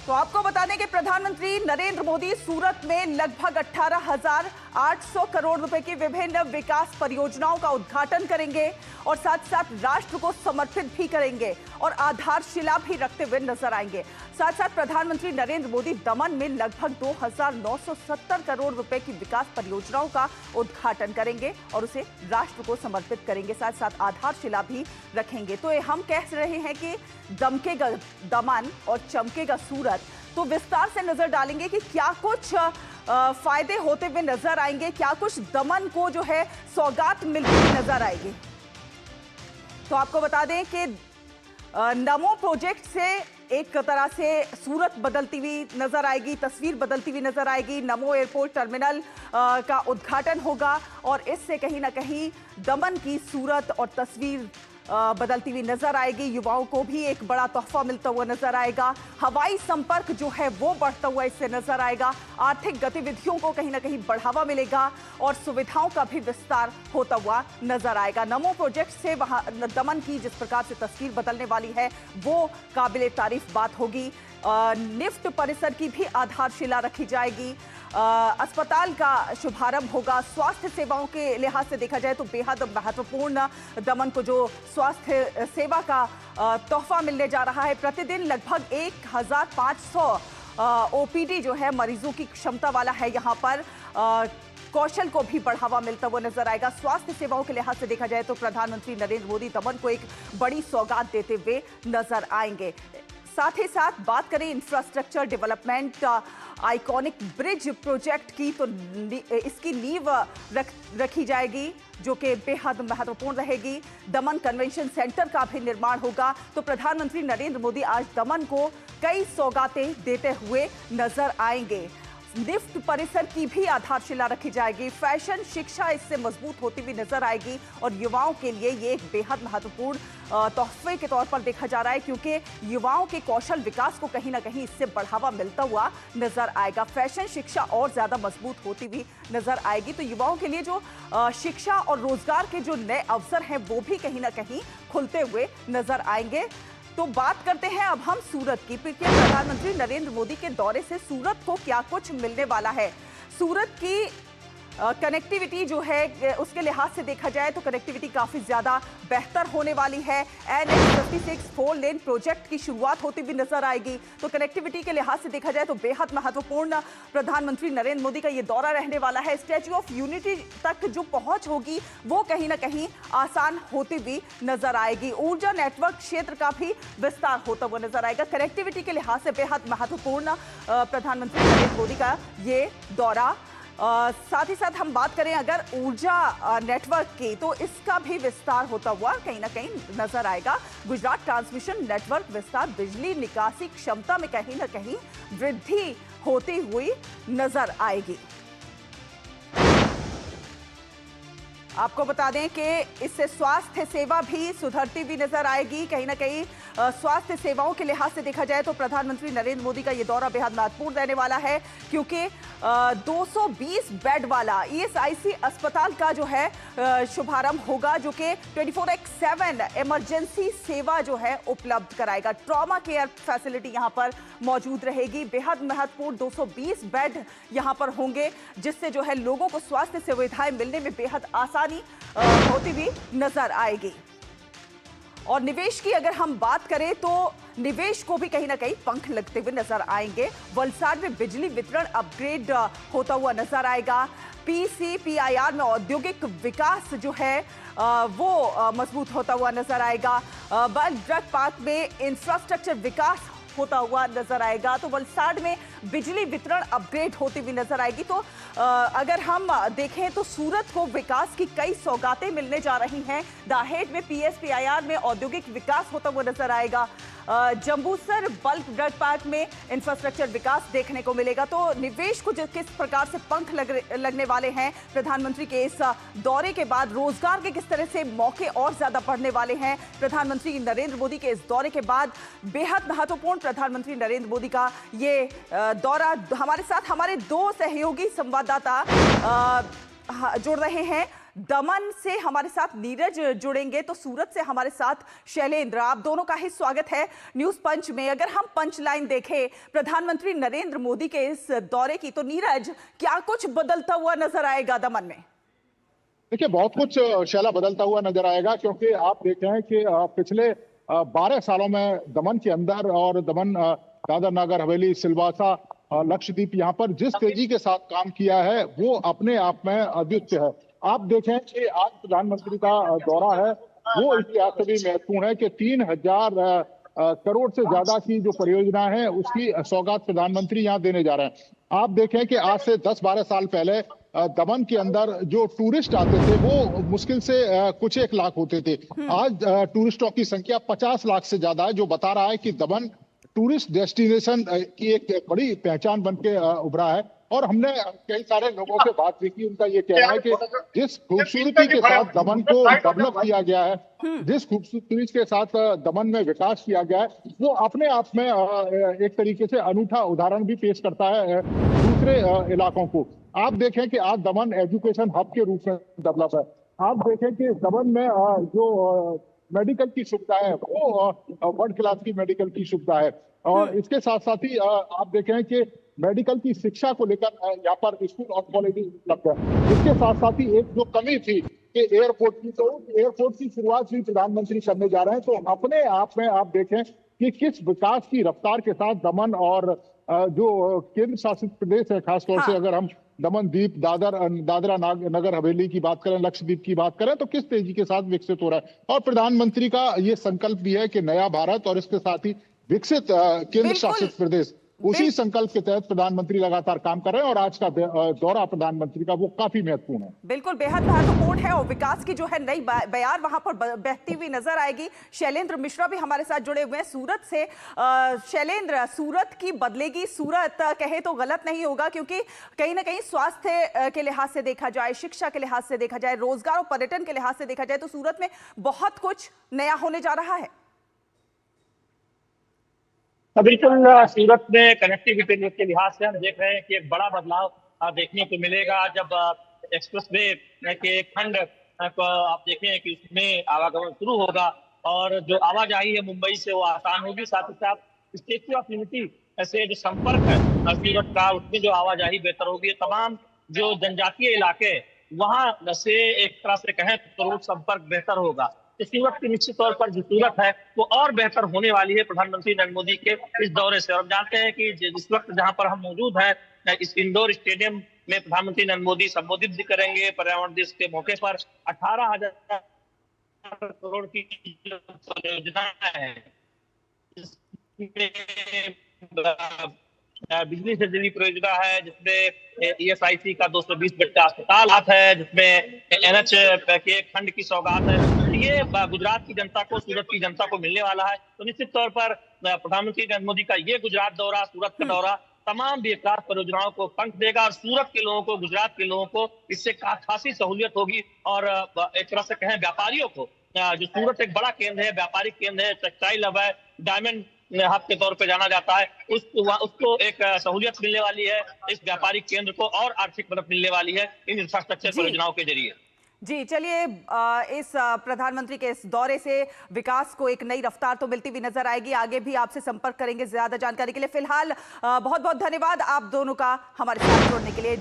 तो आपको बता दें कि प्रधानमंत्री नरेंद्र मोदी सूरत में लगभग 18,800 करोड़ रुपए की विभिन्न विकास परियोजनाओं का उद्घाटन करेंगे और साथ साथ राष्ट्र को समर्पित भी करेंगे और आधारशिला भी रखते हुए नजर आएंगे। साथ साथ प्रधानमंत्री नरेंद्र मोदी दमन में लगभग 2,970 करोड़ रुपए की विकास परियोजनाओं का उद्घाटन करेंगे और उसे राष्ट्र को समर्पित करेंगे, साथ साथ आधारशिला भी रखेंगे। तो हम कह रहे हैं कि दमकेगा दमन और चमकेगा सूरत। तो विस्तार से नजर डालेंगे कि क्या कुछ फायदे होते हुए नजर आएंगे, क्या कुछ दमन को जो है सौगात मिलती हुई नजर आएगी। तो आपको बता दें कि नमो प्रोजेक्ट से एक तरह से सूरत बदलती हुई नजर आएगी, तस्वीर बदलती हुई नजर आएगी। नमो एयरपोर्ट टर्मिनल का उद्घाटन होगा और इससे कहीं ना कहीं दमन की सूरत और तस्वीर बदलती हुई नजर आएगी। युवाओं को भी एक बड़ा तोहफा मिलता हुआ नजर आएगा। हवाई संपर्क जो है वो बढ़ता हुआ इससे नजर आएगा। आर्थिक गतिविधियों को कहीं ना कहीं बढ़ावा मिलेगा और सुविधाओं का भी विस्तार होता हुआ नजर आएगा। नमो प्रोजेक्ट से वहां दमन की जिस प्रकार से तस्वीर बदलने वाली है वो काबिले तारीफ बात होगी। निफ्ट परिसर की भी आधारशिला रखी जाएगी। अस्पताल का शुभारंभ होगा। स्वास्थ्य सेवाओं के लिहाज से देखा जाए तो बेहद महत्वपूर्ण दमन को जो स्वास्थ्य सेवा का तोहफा मिलने जा रहा है। प्रतिदिन लगभग 1,500 ओपीडी जो है मरीजों की क्षमता वाला है। यहाँ पर कौशल को भी बढ़ावा मिलता हुआ नजर आएगा। स्वास्थ्य सेवाओं के लिहाज से देखा जाए तो प्रधानमंत्री नरेंद्र मोदी दमन को एक बड़ी सौगात देते हुए नजर आएंगे। साथ ही साथ बात करें infrastructure development iconic bridge project की, तो इसकी नींव रखी जाएगी जो कि बेहद महत्वपूर्ण रहेगी। दमन कन्वेंशन सेंटर का भी निर्माण होगा। तो प्रधानमंत्री नरेंद्र मोदी आज दमन को कई सौगातें देते हुए नजर आएंगे। निफ्ट परिसर की भी आधारशिला रखी जाएगी। फैशन शिक्षा इससे मजबूत होती हुई नजर आएगी और युवाओं के लिए ये एक बेहद महत्वपूर्ण तोहफे के तौर पर देखा जा रहा है, क्योंकि युवाओं के कौशल विकास को कहीं ना कहीं इससे बढ़ावा मिलता हुआ नजर आएगा। फैशन शिक्षा और ज्यादा मजबूत होती हुई नजर आएगी। तो युवाओं के लिए जो शिक्षा और रोजगार के जो नए अवसर हैं वो भी कहीं ना कहीं खुलते हुए नजर आएंगे। तो बात करते हैं अब हम सूरत की, क्योंकि प्रधानमंत्री नरेंद्र मोदी के दौरे से सूरत को क्या कुछ मिलने वाला है। सूरत की कनेक्टिविटी जो है उसके लिहाज से देखा जाए तो कनेक्टिविटी काफी ज्यादा बेहतर होने वाली है। NH 56 4 लेन प्रोजेक्ट की शुरुआत होती हुई नजर आएगी। तो कनेक्टिविटी के लिहाज से देखा जाए तो बेहद महत्वपूर्ण प्रधानमंत्री नरेंद्र मोदी का ये दौरा रहने वाला है। स्टैच्यू ऑफ यूनिटी तक जो पहुंच होगी वो कहीं ना कहीं आसान होती हुई नजर आएगी। ऊर्जा नेटवर्क क्षेत्र का भी विस्तार होता हुआ नजर आएगा। कनेक्टिविटी के लिहाज से बेहद महत्वपूर्ण प्रधानमंत्री नरेंद्र मोदी का ये दौरा। साथ ही साथ हम बात करें अगर ऊर्जा नेटवर्क की, तो इसका भी विस्तार होता हुआ कहीं ना कहीं नजर आएगा। गुजरात ट्रांसमिशन नेटवर्क विस्तार, बिजली निकासी क्षमता में कहीं ना कहीं वृद्धि होती हुई नजर आएगी। आपको बता दें कि इससे स्वास्थ्य सेवा भी सुधरती हुई नजर आएगी। कहीं ना कहीं स्वास्थ्य सेवाओं के लिहाज से देखा जाए तो प्रधानमंत्री नरेंद्र मोदी का ये दौरा बेहद महत्वपूर्ण रहने वाला है, क्योंकि 220 बेड वाला ESIC अस्पताल का जो है शुभारंभ होगा, जो कि 24/7 इमरजेंसी सेवा जो है उपलब्ध कराएगा। ट्रॉमा केयर फैसिलिटी यहां पर मौजूद रहेगी। बेहद महत्वपूर्ण 220 बेड यहां पर होंगे, जिससे जो है लोगों को स्वास्थ्य सुविधाएं मिलने में बेहद आसानी होती हुई नजर आएगी। और निवेश की अगर हम बात करें तो निवेश को भी कहीं ना कहीं पंख लगते हुए नजर आएंगे। वलसाड में बिजली वितरण अपग्रेड होता हुआ नजर आएगा। PCPIR में औद्योगिक विकास जो है वो मजबूत होता हुआ नजर आएगा। बल्क ड्रग पार्क में इंफ्रास्ट्रक्चर विकास होता हुआ नजर आएगा। तो वलसाड में बिजली वितरण अपग्रेड होती हुई नजर आएगी। तो अगर हम देखें तो सूरत को विकास की कई सौगातें मिलने जा रही हैं। दाहेड़ में PSPIR में औद्योगिक विकास होता हुआ नजर आएगा। जंबूसर बल्क ड्रग पार्क में इंफ्रास्ट्रक्चर विकास देखने को मिलेगा। तो निवेश को किस प्रकार से पंख लगने वाले हैं प्रधानमंत्री के इस दौरे के बाद, रोजगार के किस तरह से मौके और ज्यादा बढ़ने वाले हैं प्रधानमंत्री नरेंद्र मोदी के इस दौरे के बाद। बेहद महत्वपूर्ण प्रधानमंत्री नरेंद्र मोदी का ये दौरा। हमारे साथ हमारे दो सहयोगी संवाददाता जुड़ रहे हैं। दमन से हमारे साथ नीरज जुड़ेंगे तो सूरत से हमारे साथ शैलेंद्र। आप दोनों का ही स्वागत है न्यूज पंच में। अगर हम पंच लाइन देखें प्रधानमंत्री नरेंद्र मोदी के इस दौरे की, तो नीरज, क्या कुछ बदलता हुआ नजर आएगा दमन में? देखिए, बहुत कुछ शैला बदलता हुआ नजर आएगा, क्योंकि आप देख रहे हैं कि पिछले 12 सालों में दमन के अंदर और दमन, दादर नगर हवेली, सिलवासा, लक्षद्वीप, यहाँ पर जिस तेजी के साथ काम किया है वो अपने आप में अद्वितीय है। आप देखें कि आज प्रधानमंत्री का दौरा है, वो इतिहास से भी महत्वपूर्ण है कि 3000 करोड़ से ज्यादा की जो परियोजना है उसकी सौगात प्रधानमंत्री यहाँ देने जा रहे हैं। आप देखें कि आज से 10-12 साल पहले दमन के अंदर जो टूरिस्ट आते थे वो मुश्किल से कुछ 1 लाख होते थे। आज टूरिस्टों की संख्या 50 लाख से ज्यादा है, जो बता रहा है कि दमन टूरिस्ट डेस्टिनेशन की एक बड़ी पहचान बन के उभरा है। और हमने कई सारे लोगों से बात भी की, उनका ये कहना है कि जिस खूबसूरती के साथ दमन को डेवलप किया गया है, जिस खूबसूरती के साथ दमन में विकास किया गया है, वो अपने आप में एक तरीके से अनूठा उदाहरण भी पेश करता है दूसरे इलाकों को। आप देखें कि आज दमन एजुकेशन हब के रूप में डेवलप है। आप देखें कि दमन में जो मेडिकल की सुविधा है वो वर्ल्ड क्लास की मेडिकल की सुविधा है। और इसके साथ साथ ही आप देखें कि मेडिकल की शिक्षा को लेकर यहाँ पर स्कूल और कॉलेज उपलब्ध है। इसके साथ साथ ही एक जो कमी थी कि एयरपोर्ट की, तो एयरपोर्ट की शुरुआत भी प्रधानमंत्री करने जा रहे हैं। तो अपने आप में आप देखें कि किस विकास की रफ्तार के साथ दमन और जो केंद्र शासित प्रदेश है, खासतौर से अगर हम दमन द्वीप, दादरा नगर हवेली की बात करें, लक्षद्वीप की बात करें, तो किस तेजी के साथ विकसित हो रहा है। और प्रधानमंत्री का ये संकल्प भी है कि नया भारत और इसके साथ ही विकसित केंद्र शासित प्रदेश, उसी संकल्प के तहत प्रधानमंत्री लगातार काम कर रहे हैं। और आज का दौरा प्रधानमंत्री का वो काफी महत्वपूर्ण है। बिल्कुल, बेहद महत्वपूर्ण है और विकास की जो है नई बयार वहां पर बहती हुई नजर आएगी। शैलेंद्र मिश्रा भी हमारे साथ जुड़े हुए हैं सूरत से। शैलेंद्र, सूरत की बदलेगी सूरत कहे तो गलत नहीं होगा, क्योंकि कहीं ना कहीं स्वास्थ्य के लिहाज से देखा जाए, शिक्षा के लिहाज से देखा जाए, रोजगार और पर्यटन के लिहाज से देखा जाए, तो सूरत में बहुत कुछ नया होने जा रहा है। बिल्कुल, सूरत में कनेक्टिविटी के लिहाज से हम देख रहे हैं कि एक बड़ा बदलाव देखने को मिलेगा जब एक्सप्रेसवे के खंड को आप देखें कि उसमें आवागमन शुरू होगा और जो आवाजाही है मुंबई से वो आसान होगी। साथ ही साथ स्टैच्यू ऑफ यूनिटी से जो संपर्क है सूरत का, उसमें जो आवाजाही बेहतर होगी। तमाम जो जनजातीय इलाके वहां से एक तरह से कहें तो रोड संपर्क बेहतर होगा। सूरत की निश्चित तौर पर जो सूरत है वो और बेहतर होने वाली है प्रधानमंत्री नरेंद्र मोदी के इस दौरे से। और हम जानते हैं कि जिस वक्त जहां पर हम मौजूद हैं, इस इंडोर स्टेडियम में प्रधानमंत्री नरेंद्र मोदी संबोधित भी करेंगे। पर्यावरण दिवस के मौके पर 18,000 करोड़ की जो परियोजना है, बिजली से जुड़ी परियोजना है, जिसमें ESIC का 220 बेड का अस्पताल है, जिसमें NH के खंड की सौगात है। ये गुजरात की जनता को, सूरत की जनता को मिलने वाला है। तो निश्चित तौर पर प्रधानमंत्री नरेंद्र मोदी का ये गुजरात दौरा, सूरत का दौरा तमाम विकास परियोजनाओं को पंख देगा और सूरत के लोगों को, गुजरात के लोगों को इससे खासी सहूलियत होगी। और एक तरह से कहें व्यापारियों को, जो सूरत एक बड़ा केंद्र है, व्यापारिक केंद्र है, टेक्सटाइल हब है, डायमंड हब के तौर पे जाना जाता है, उसको एक सहूलियत मिलने वाली है इस व्यापारिक केंद्र को, और आर्थिक मदद मिलने वाली है इन इंफ्रास्ट्रक्चर परियोजनाओं के जरिए। जी चलिए, इस प्रधानमंत्री के इस दौरे से विकास को एक नई रफ्तार तो मिलती हुई नजर आएगी। आगे भी आपसे संपर्क करेंगे ज्यादा जानकारी के लिए। फिलहाल बहुत बहुत धन्यवाद आप दोनों का हमारे साथ जुड़ने के लिए।